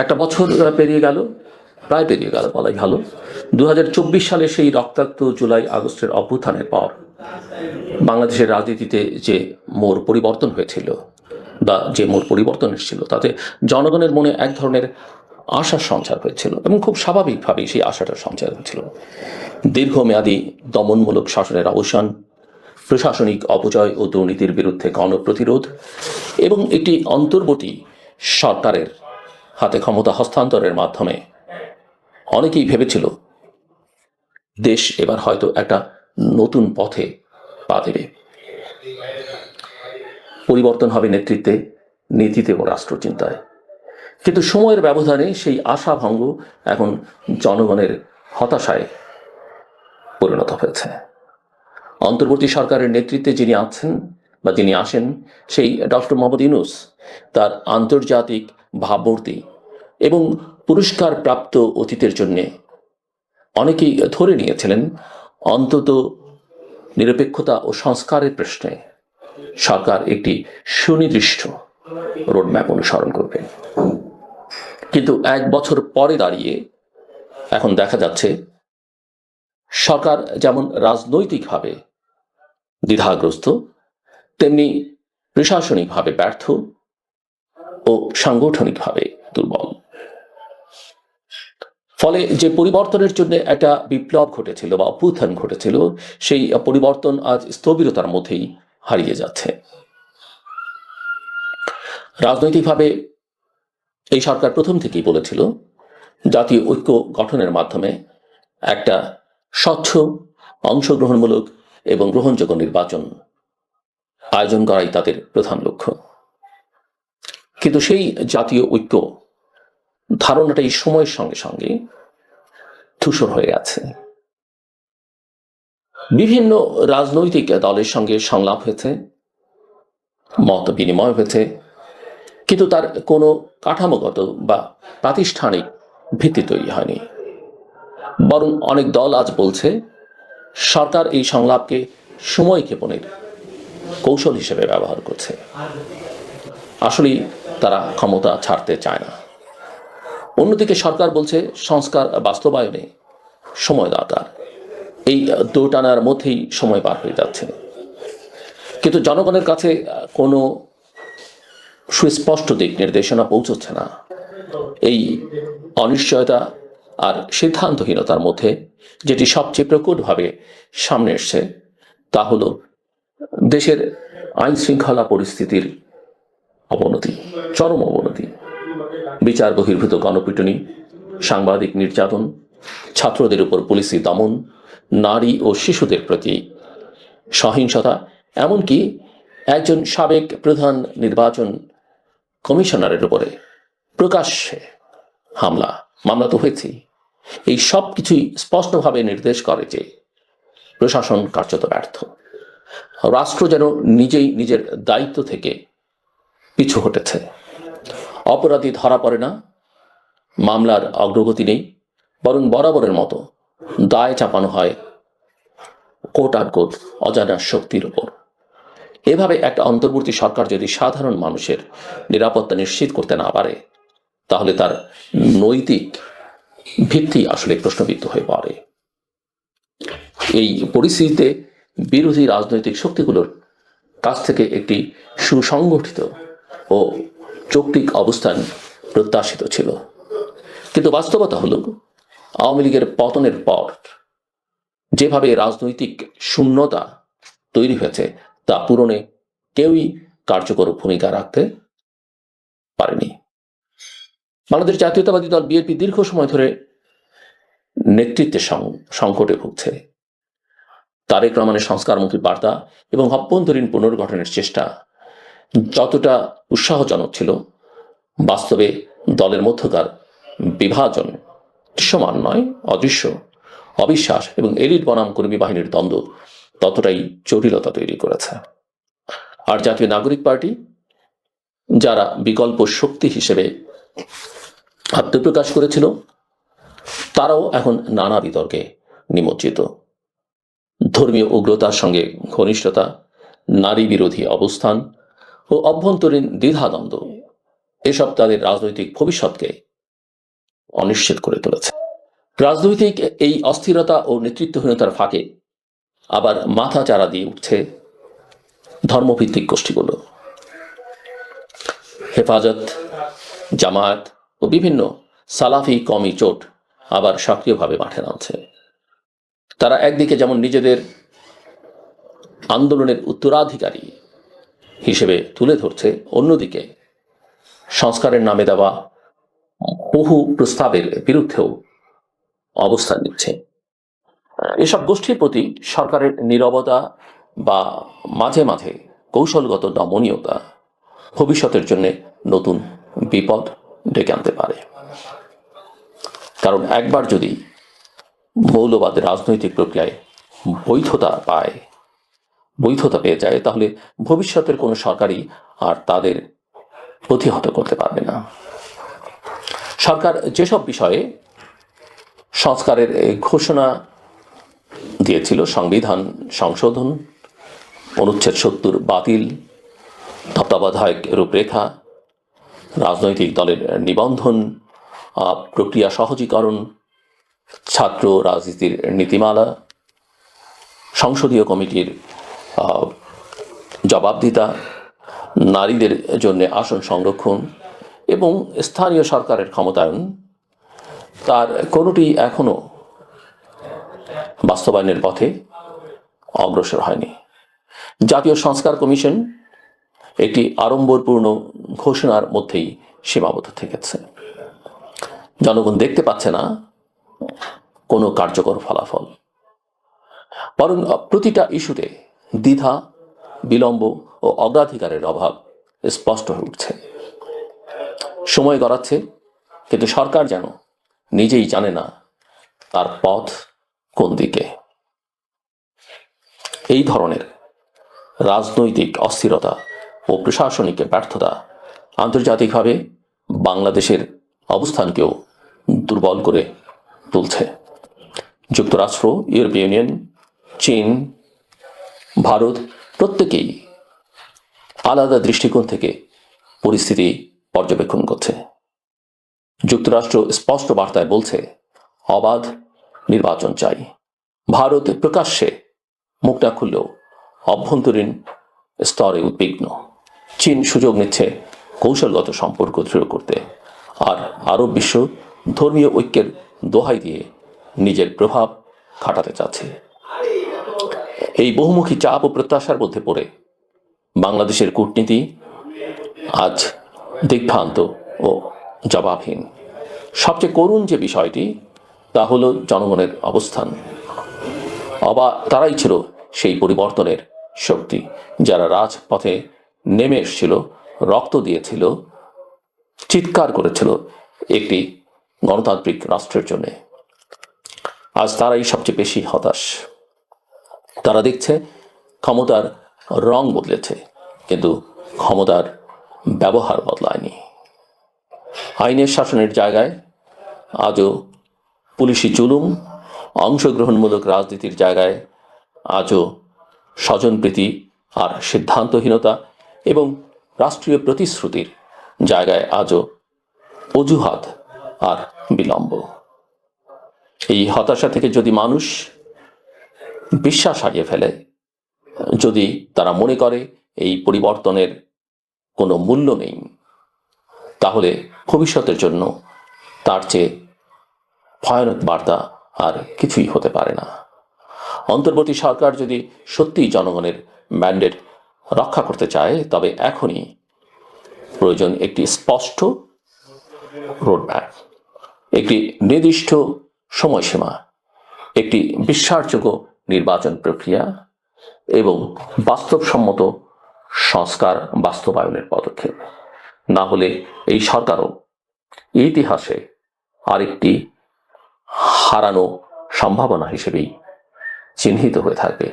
একটা বছর পেরিয়ে গেল, প্রায় পেরিয়ে গেল বলাই ভালো। 2024 সালে সেই রক্তাক্ত জুলাই আগস্টের অভ্যুত্থানের পর বাংলাদেশের রাজনীতিতে যে মোড় পরিবর্তন হয়েছিল বা যে মোড় পরিবর্তন এসেছিল, তাতে জনগণের মনে এক ধরনের আশার সঞ্চার হয়েছিল এবং খুব স্বাভাবিকভাবেই সেই আশাটার সঞ্চার হয়েছিল। দীর্ঘমেয়াদী দমনমূলক শাসনের অবসান, প্রশাসনিক অপচয় ও দুর্নীতির বিরুদ্ধে গণপ্রতিরোধ এবং একটি অন্তর্বর্তী সরকারের হাতে ক্ষমতা হস্তান্তরের মাধ্যমে অনেকেই ভেবেছিল দেশ এবার হয়তো একটা নতুন পথে পা দেবে, পরিবর্তন হবে নেতৃত্বে, নীতিতে ও রাষ্ট্রচিন্তায়। কিন্তু সময়ের ব্যবধানে সেই আশাভঙ্গ এখন জনগণের হতাশায় পরিণত হয়েছে। অন্তর্বর্তী সরকারের নেতৃত্বে যিনি আছেন বা যিনি আসেন, সেই ডক্টর মোহাম্মদ ইউনূস তার আন্তর্জাতিক ভাবমূর্তি এবং পুরস্কার প্রাপ্ত অতীতের জন্যে অনেকেই ধরে নিয়েছিলেন অন্তত নিরপেক্ষতা ও সংস্কারের প্রশ্নে সরকার একটি সুনির্দিষ্ট রোডম্যাপ অনুসরণ করবে। কিন্তু এক বছর পরে দাঁড়িয়ে এখন দেখা যাচ্ছে সরকার যেমন রাজনৈতিকভাবে দ্বিধাগ্রস্ত, তেমনি প্রশাসনিকভাবে ব্যর্থ ও সাংগঠনিকভাবে দুর্বল। ফলে যে পরিবর্তনের জন্য একটা বিপ্লব ঘটেছিল বা অভ্যুত্থান ঘটেছিল, সেই পরিবর্তন আজ স্থবিরতার মধ্যেই হারিয়ে যাচ্ছে। রাজনৈতিকভাবে এই সরকার প্রথম থেকেই বলেছিল জাতীয় ঐক্য গঠনের মাধ্যমে একটা স্বচ্ছ, অংশগ্রহণমূলক এবং গ্রহণযোগ্য নির্বাচন আয়োজন করাই তাদের প্রধান লক্ষ্য। কিন্তু সেই জাতীয় ঐক্য ধারণাটাই সময়ের সঙ্গে সঙ্গে ধূসর হয়ে গেছে। বিভিন্ন রাজনৈতিক দলের সঙ্গে সংলাপ হয়েছে, মত বিনিময় হয়েছে, কিন্তু তার কোনো কাঠামোগত বা প্রাতিষ্ঠানিক ভিত্তি তৈরি হয়নি। বরং অনেক দল আজ বলছে সরকার এই সংলাপকে সময় ক্ষেপণের কৌশল হিসেবে ব্যবহার করছে। আসলেই তারা ক্ষমতা ছাড়তে চায় না। অন্যদিকে সরকার বলছে সংস্কার বাস্তবায়নে সময় দরকার। এই দোটানার মধ্যেই সময় পার হয়ে যাচ্ছে। কিন্তু জনগণের কাছে কোনো সুস্পষ্ট দিক নির্দেশনা পৌঁছচ্ছে না। এই অনিশ্চয়তা আর সিদ্ধান্তহীনতার মধ্যে যেটি সবচেয়ে প্রকটভাবে সামনে এসছে তা হলো দেশের আইন শৃঙ্খলা পরিস্থিতির অবনতি, চরম অবনতি। বিচার বহির্ভূত গণপিটুনি, সাংবাদিক নির্যাতন, ছাত্রদের উপর পুলিশি দমন, নারী ও শিশুদের প্রতি সহিংসতা, এমনকি একজন সাবেক প্রধান নির্বাচন কমিশনারের উপরে প্রকাশ্যে মামলা তো হয়েছেই। এই সব কিছুই স্পষ্টভাবে নির্দেশ করে যে প্রশাসন কার্যত ব্যর্থ। রাষ্ট্র যেন নিজেই নিজের দায়িত্ব থেকে পিছু হটেছে। অপরাধী ধরা পড়ে না, মামলার অগ্রগতি নেই, বরং বরাবরের মতো দায় চাপানো হয় কোট আর কোট অজানা শক্তির উপর। এভাবে একটা অন্তর্বর্তী সরকার যদি সাধারণ মানুষের নিরাপত্তা নিশ্চিত করতে না পারে, তাহলে তার নৈতিক ভিত্তি আসলে প্রশ্নবিদ্ধ হয়ে পড়ে। এই পরিস্থিতিতে বিরোধী রাজনৈতিক শক্তিগুলোর কাছ থেকে একটি সুসংগঠিত ও যৌক্তিক অবস্থান প্রত্যাশিত ছিল। কিন্তু বাস্তবতা হলো আওয়ামী লীগের পতনের পর যেভাবে রাজনৈতিক শূন্যতা তৈরি হয়েছে তা পূরণে কেউই কার্যকর ভূমিকা রাখতে পারেনি। বাংলাদেশ জাতীয়তাবাদী দল বিএনপি দীর্ঘ সময় ধরে নেতৃত্বের সংকটে ভুগছে। তারেক রহমানের সংস্কারমুখী বার্তা এবং অভ্যন্তরীণ পুনর্গঠনের চেষ্টা যতটা উৎসাহজনক ছিল, বাস্তবে দলের মধ্যকার বিভাজন দৃশ্যমান নয়, অদৃশ্য, অবিশ্বাস এবং এলিট বনাম কর্মী বাহিনীর দ্বন্দ্ব ততটাই জটিলতা তৈরি করেছে। আর জাতীয় নাগরিক পার্টি, যারা বিকল্প শক্তি হিসেবে আত্মপ্রকাশ করেছিল, তারাও এখন নানা বিতর্কে নিমজ্জিত। ধর্মীয় উগ্রতার সঙ্গে ঘনিষ্ঠতা, নারী বিরোধী অবস্থান ও অভ্যন্তরীণ দ্বিধাদ্বন্দ্ব, এসব তাদের রাজনৈতিক ভবিষ্যৎকে অনিশ্চিত করে তুলেছে। রাজনৈতিক এই অস্থিরতা ও নেতৃত্বহীনতার ফাঁকে আবার মাথা চারা দিয়ে উঠছে ধর্মভিত্তিক গোষ্ঠীগুলো। হেফাজত, জামায়াত ও বিভিন্ন সালাফি কওমি জোট আবার সক্রিয়ভাবে মাঠে নামছে। তারা একদিকে যেমন নিজেদের আন্দোলনের উত্তরাধিকারী হিসেবে তুলে ধরছে, অন্যদিকে সংস্কারের নামে দেওয়া বহু প্রস্তাবের বিরুদ্ধেও অবস্থান নিচ্ছে। এসব গোষ্ঠীর প্রতি সরকারের নীরবতা বা মাঝে মাঝে কৌশলগত নমনীয়তা ভবিষ্যতের জন্য নতুন বিপদ ডেকে আনতে পারে। কারণ একবার যদি মৌলবাদ রাজনৈতিক প্রক্রিয়ায় বৈধতা পেয়ে যায়, তাহলে ভবিষ্যতের কোনো সরকারই আর তাদের প্রতিহত করতে পারবে না। সরকার যেসব বিষয়ে সংস্কারের ঘোষণা দিয়েছিল, সংবিধান সংশোধন, অনুচ্ছেদ 70 বাতিল, তত্ত্বাবধায়ক রূপরেখা, রাজনৈতিক দলের নিবন্ধন প্রক্রিয়া সহজীকরণ, ছাত্র রাজনীতির নীতিমালা, সংসদীয় কমিটির জবাবদিহিতা, নারীদের জন্য আসন সংরক্ষণ এবং স্থানীয় সরকারের ক্ষমতায়ন, তার কোনোটি এখনো বাস্তবায়নের পথে অগ্রসর হয়নি। জাতীয় সংস্কার কমিশন একটি আড়ম্বরপূর্ণ ঘোষণার মধ্যেই সীমাবদ্ধ থেকেছে। জনগণ দেখতে পাচ্ছে না কোনো কার্যকর ফলাফল, বরং প্রতিটা ইস্যুতে দ্বিধা, বিলম্ব ও অগ্রাধিকারের অভাব স্পষ্ট হয়ে উঠছে। সময় গড়াচ্ছে, কিন্তু সরকার যেন নিজেই জানে না তার পথ কোন দিকে। এই ধরনের রাজনৈতিক অস্থিরতা ও প্রশাসনিক ব্যর্থতা আন্তর্জাতিকভাবে বাংলাদেশের অবস্থানকেও দুর্বল করে তুলছে। যুক্তরাষ্ট্র, ইউরোপীয় ইউনিয়ন, চীন, ভারত প্রত্যেকেই আলাদা দৃষ্টিকোণ থেকে পরিস্থিতি পর্যবেক্ষণ করছে। যুক্তরাষ্ট্র স্পষ্ট বার্তায় বলছে, অবাধ নির্বাচন চাই। ভারত প্রকাশ্যে মুখ না খুললেও অভ্যন্তরীণ স্তরে উদ্বিগ্ন। চীন সুযোগ নিচ্ছে কৌশলগত সম্পর্ক দৃঢ় করতে, আর আরব বিশ্ব ধর্মীয় ঐক্যের দোহাই দিয়ে নিজের প্রভাব খাটাতে চাচ্ছে। এই বহুমুখী চাপ ও প্রত্যাশার মধ্যে পড়ে বাংলাদেশের কূটনীতি আজ দিগ্ভ্রান্ত ও জবাবহীন। সবচেয়ে করুণ যে বিষয়টি, তা হলো জনগণের অবস্থান। তারাই ছিল সেই পরিবর্তনের শক্তি, যারা রাজপথে নেমে এসেছিল, রক্ত দিয়েছিল, চিৎকার করেছিল একটি গণতান্ত্রিক রাষ্ট্রের জন্য। আজ তারাই সবচেয়ে বেশি হতাশ। তারা দেখছে ক্ষমতার রং বদলেছে, কিন্তু ক্ষমতার ব্যবহার বদলায়নি। আইনের শাসনের জায়গায় আজও পুলিশি জুলুম, অংশগ্রহণমূলক রাজনীতির জায়গায় আজও স্বজনপ্রীতি আর সিদ্ধান্তহীনতা, এবং রাষ্ট্রীয় প্রতিশ্রুতির জায়গায় আজও অজুহাত আর বিলম্ব। এই হতাশা থেকে যদি মানুষ বিশ্বাস হারিয়ে ফেলে, যদি তারা মনে করে এই পরিবর্তনের কোনো মূল্য নেই, তাহলে ভবিষ্যতের জন্য তার চেয়ে ভয়ানক বার্তা আর কিছুই হতে পারে না। অন্তর্বর্তী সরকার যদি সত্যিই জনগণের ম্যান্ডেট রক্ষা করতে চায়, তবে এখনই প্রয়োজন একটি স্পষ্ট রোডম্যাপ, একটি নির্দিষ্ট সময়সীমা, একটি বিশ্বাসযোগ্য নির্বাচন প্রক্রিয়া এবং বাস্তবসম্মত সংস্কার বাস্তবায়নের পদক্ষেপ। না হলে এই সরকারও ইতিহাসে আরেকটি হারানো সম্ভাবনা হিসেবেই চিহ্নিত হয়ে থাকবে।